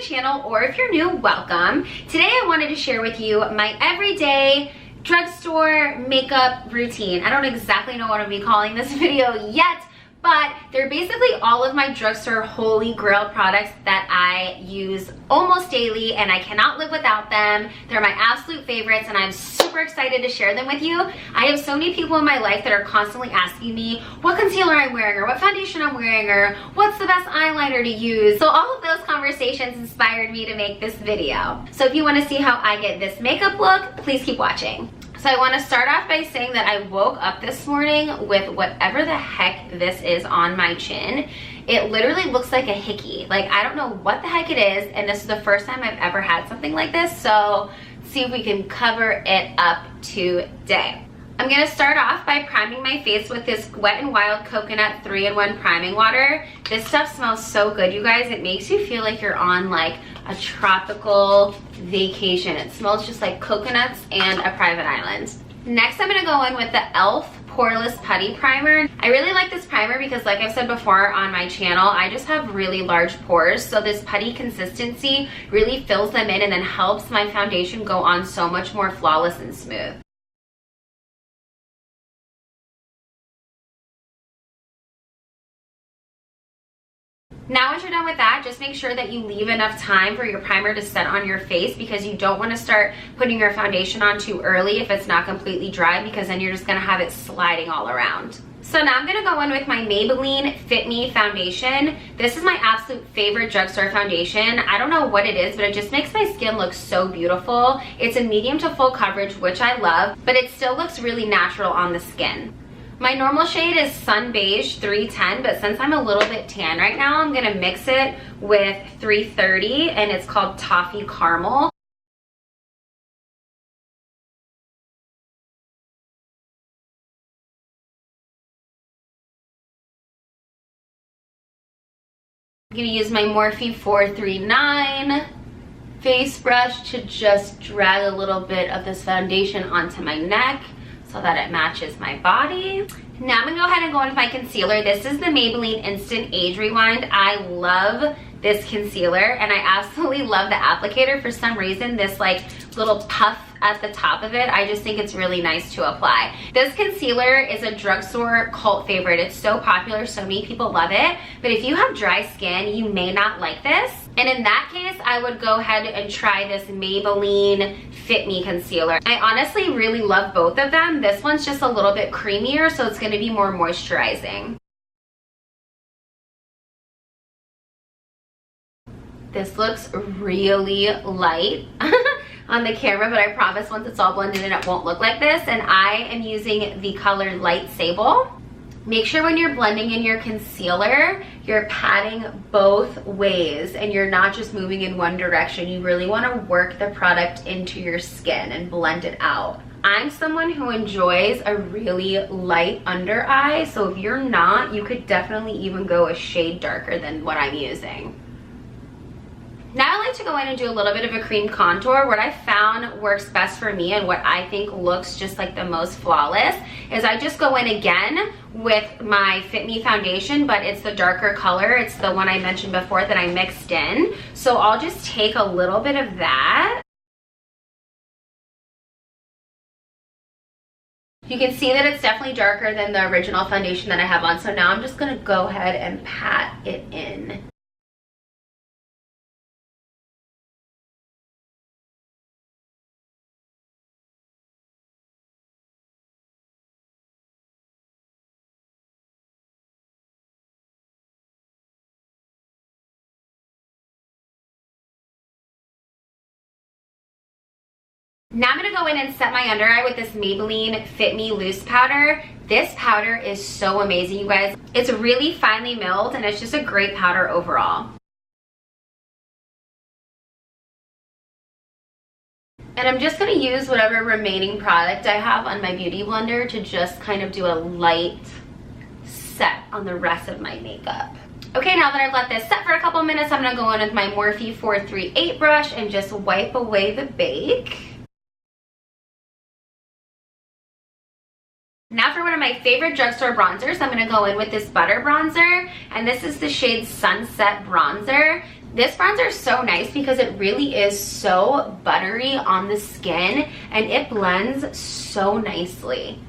channel, or if you're new, welcome. Today I wanted to share with you my everyday drugstore makeup routine. I don't exactly know what I'll be calling this video yet, but they're basically all of my drugstore holy grail products that I use almost daily and I cannot live without them. They're my absolute favorites and I'm super excited to share them with you. I have so many people in my life that are constantly asking me what concealer I'm wearing or what foundation I'm wearing or what's the best eyeliner to use. So all of those conversations inspired me to make this video. So if you want to see how I get this makeup look, please keep watching. So I want to start off by saying that I woke up this morning with whatever the heck this is on my chin. It literally looks like a hickey. Like, I don't know what the heck it is, and this is the first time I've ever had something like this, so see if we can cover it up today. I'm going to start off by priming my face with this Wet n Wild Coconut 3-in-1 priming water. This stuff smells so good, you guys. It makes you feel like you're on like a tropical vacation. It smells just like coconuts and a private island. Next, I'm going to go in with the e.l.f. Poreless Putty Primer. I really like this primer because, like I've said before on my channel, I just have really large pores, so this putty consistency really fills them in and then helps my foundation go on so much more flawless and smooth. Now once you're done with that, just make sure that you leave enough time for your primer to set on your face, because you don't want to start putting your foundation on too early if it's not completely dry, because then you're just going to have it sliding all around. So now I'm going to go in with my Maybelline Fit Me foundation. This is my absolute favorite drugstore foundation. I don't know what it is, but it just makes my skin look so beautiful. It's a medium to full coverage, which I love, but it still looks really natural on the skin. My normal shade is Sun Beige 310, but since I'm a little bit tan right now, I'm gonna mix it with 330, and it's called Toffee Caramel. I'm gonna use my Morphe 439 face brush to just drag a little bit of this foundation onto my neck so that it matches my body. Now I'm gonna go ahead and go in with my concealer. This is the Maybelline Instant Age Rewind. I love this concealer and I absolutely love the applicator. For some reason, this like little puff at the top of it, I just think it's really nice to apply. This concealer is a drugstore cult favorite. It's so popular, so many people love it. But if you have dry skin, you may not like this. And in that case, I would go ahead and try this Maybelline Fit Me concealer. I honestly really love both of them. This one's just a little bit creamier, so it's gonna be more moisturizing. This looks really light on the camera, but I promise once it's all blended in, it won't look like this. And I am using the color Light Sable. Make sure when you're blending in your concealer, you're patting both ways and you're not just moving in one direction. You really want to work the product into your skin and blend it out. I'm someone who enjoys a really light under eye, so if you're not, you could definitely even go a shade darker than what I'm using. Now I like to go in and do a little bit of a cream contour. What I found works best for me and what I think looks just like the most flawless is I just go in again with my Fit Me foundation, but it's the darker color. It's the one I mentioned before that I mixed in. So I'll just take a little bit of that. You can see that it's definitely darker than the original foundation that I have on. So now I'm just gonna go ahead and pat it in. Now I'm going to go in and set my under eye with this Maybelline Fit Me Loose Powder. This powder is so amazing, you guys. It's really finely milled and it's just a great powder overall. And I'm just going to use whatever remaining product I have on my beauty blender to just kind of do a light set on the rest of my makeup. Okay, now that I've let this set for a couple minutes, I'm going to go in with my Morphe 438 brush and just wipe away the bake. Now for one of my favorite drugstore bronzers, I'm going to go in with this Butter Bronzer, and this is the shade Sunset Bronzer. This bronzer is so nice because it really is so buttery on the skin and it blends so nicely.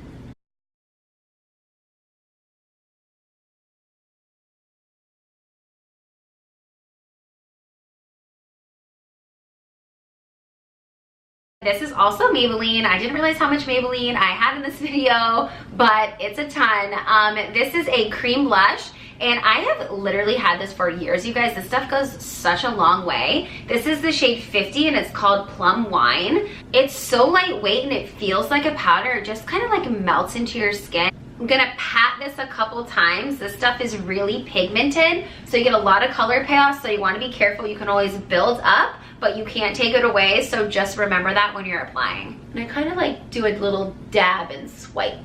This is also Maybelline. I didn't realize how much Maybelline I had in this video, but it's a ton. This is a cream blush, and I have literally had this for years, you guys. This stuff goes such a long way. This is the shade 50, and it's called Plum Wine. It's so lightweight, and it feels like a powder. It just kind of like melts into your skin. I'm gonna pat this a couple times. This stuff is really pigmented, so you get a lot of color payoff, so you wanna be careful. You can always build up, but you can't take it away, so just remember that when you're applying. And I kind of like do a little dab and swipe.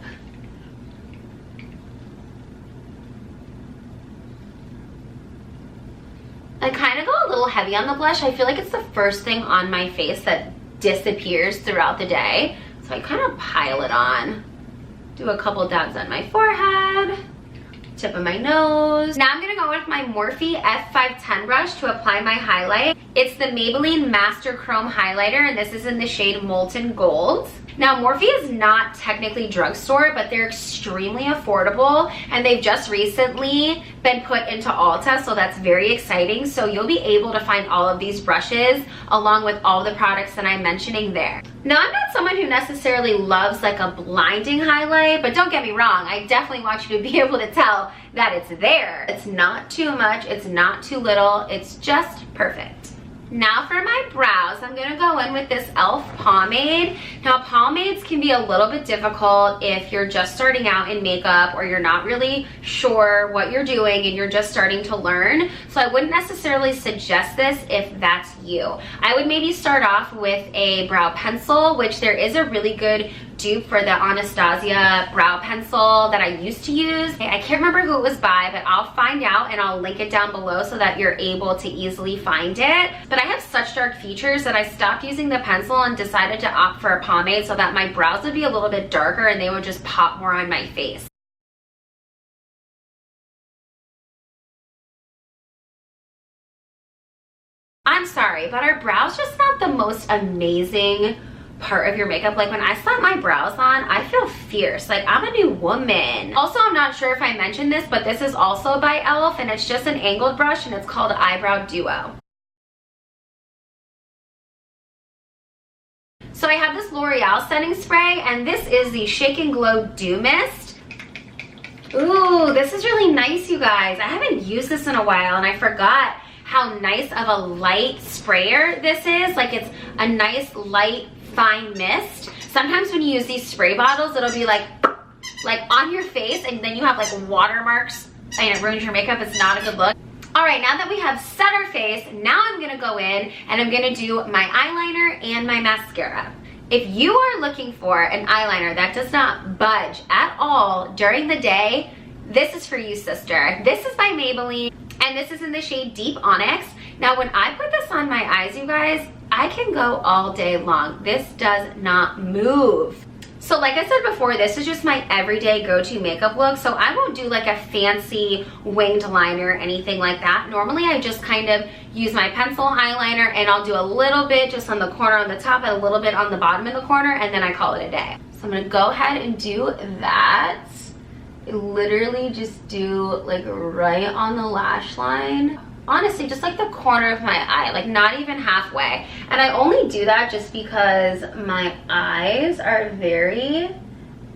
I kind of go a little heavy on the blush. I feel like it's the first thing on my face that disappears throughout the day, so I kind of pile it on. Do a couple dabs on my forehead, tip of my nose. Now I'm gonna go with my Morphe F510 brush to apply my highlight. It's the Maybelline Master Chrome Highlighter, and this is in the shade Molten Gold. Now Morphe is not technically drugstore, but they're extremely affordable, and they've just recently been put into Ulta, so that's very exciting. So you'll be able to find all of these brushes along with all the products that I'm mentioning there. Now I'm not someone who necessarily loves like a blinding highlight, but don't get me wrong, I definitely want you to be able to tell that it's there. It's not too much, it's not too little, it's just perfect. Now for my brows, I'm gonna go in with this e.l.f. pomade. Now pomades can be a little bit difficult if you're just starting out in makeup or you're not really sure what you're doing and you're just starting to learn. So I wouldn't necessarily suggest this if that's you. I would maybe start off with a brow pencil, which there is a really good dupe for the Anastasia brow pencil that I used to use. I can't remember who it was by, but I'll find out and I'll link it down below so that you're able to easily find it. But I have such dark features that I stopped using the pencil and decided to opt for a pomade so that my brows would be a little bit darker and they would just pop more on my face. I'm sorry, but are brows just not the most amazing part of your makeup? Like when I slap my brows on, I feel fierce. Like I'm a new woman. Also, I'm not sure if I mentioned this, but this is also by e.l.f. and it's just an angled brush and it's called Eyebrow Duo. So I have this L'Oreal setting spray, and this is the Shake and Glow Dew Mist. Ooh, this is really nice, you guys. I haven't used this in a while, and I forgot how nice of a light sprayer this is. Like it's a nice, light, fine mist. Sometimes when you use these spray bottles, it'll be like on your face, and then you have like watermarks, and it ruins your makeup. It's not a good look. All right, now that we have set our face, now I'm gonna go in and I'm gonna do my eyeliner and my mascara. If you are looking for an eyeliner that does not budge at all during the day, this is for you, sister. This is by Maybelline, and this is in the shade Deep Onyx. Now, when I put this on my eyes, you guys, I can go all day long. This does not move. So like I said before, this is just my everyday go-to makeup look. So I won't do like a fancy winged liner or anything like that. Normally I just kind of use my pencil eyeliner and I'll do a little bit just on the corner on the top and a little bit on the bottom in the corner, and then I call it a day. So I'm gonna go ahead and do that. Literally just do like right on the lash line. Honestly, just like the corner of my eye, like not even halfway. And I only do that just because my eyes are very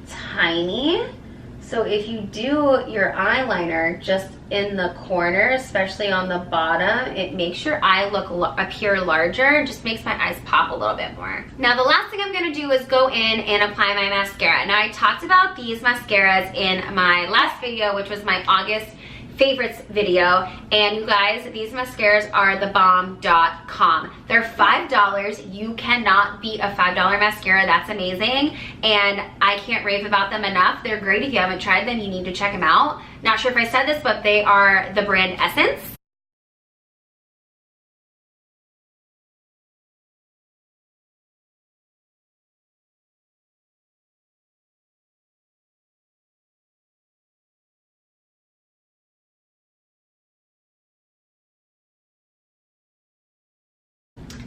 tiny. So if you do your eyeliner just in the corner, especially on the bottom, it makes your eye appear larger, just makes my eyes pop a little bit more. Now the last thing I'm gonna do is go in and apply my mascara. Now I talked about these mascaras in my last video, which was my August favorites video, and you guys, these mascaras are thebomb.com. They're $5. You cannot beat a $5 mascara. That's amazing, and I can't rave about them enough. They're great. If you haven't tried them, you need to check them out. Not sure if I said this, but they are the brand Essence.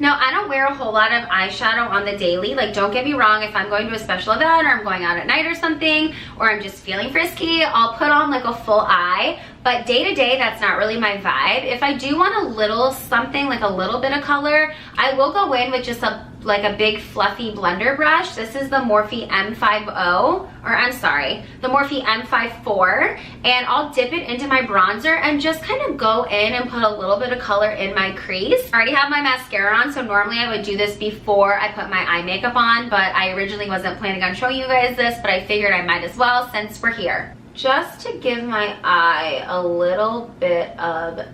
Now, I don't wear a whole lot of eyeshadow on the daily. Like, don't get me wrong, if I'm going to a special event or I'm going out at night or something, or I'm just feeling frisky, I'll put on like a full eye. But day to day, that's not really my vibe. If I do want a little something, like a little bit of color, I will go in with just like a big fluffy blender brush. This is the Morphe M50, or I'm sorry, the Morphe M54, and I'll dip it into my bronzer and just kind of go in and put a little bit of color in my crease. I already have my mascara on, so normally I would do this before I put my eye makeup on, but I originally wasn't planning on showing you guys this, but I figured I might as well since we're here. Just to give my eye a little bit of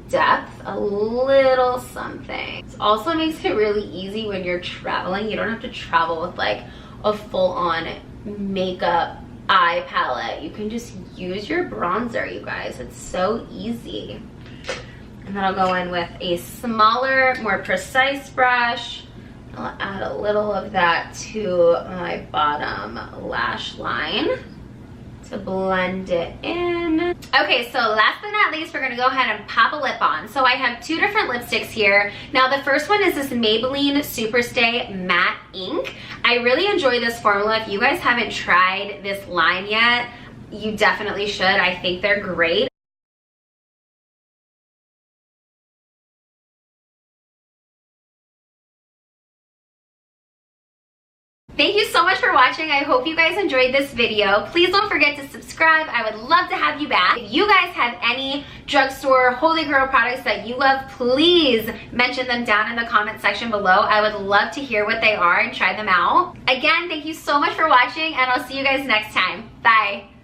depth, a little something. It also makes it really easy when you're traveling. You don't have to travel with like a full-on makeup eye palette. You can just use your bronzer, you guys. It's so easy. And then I'll go in with a smaller, more precise brush. I'll add a little of that to my bottom lash line to blend it in. Okay, so last but not least, we're gonna go ahead and pop a lip on. So I have two different lipsticks here. Now the first one is this Maybelline Superstay Matte Ink. I really enjoy this formula. If you guys haven't tried this line yet, you definitely should. I think they're great. Thank you so much for watching. I hope you guys enjoyed this video. Please don't forget to subscribe. I would love to have you back. If you guys have any drugstore holy grail products that you love, please mention them down in the comment section below. I would love to hear what they are and try them out. Again, thank you so much for watching, and I'll see you guys next time. Bye.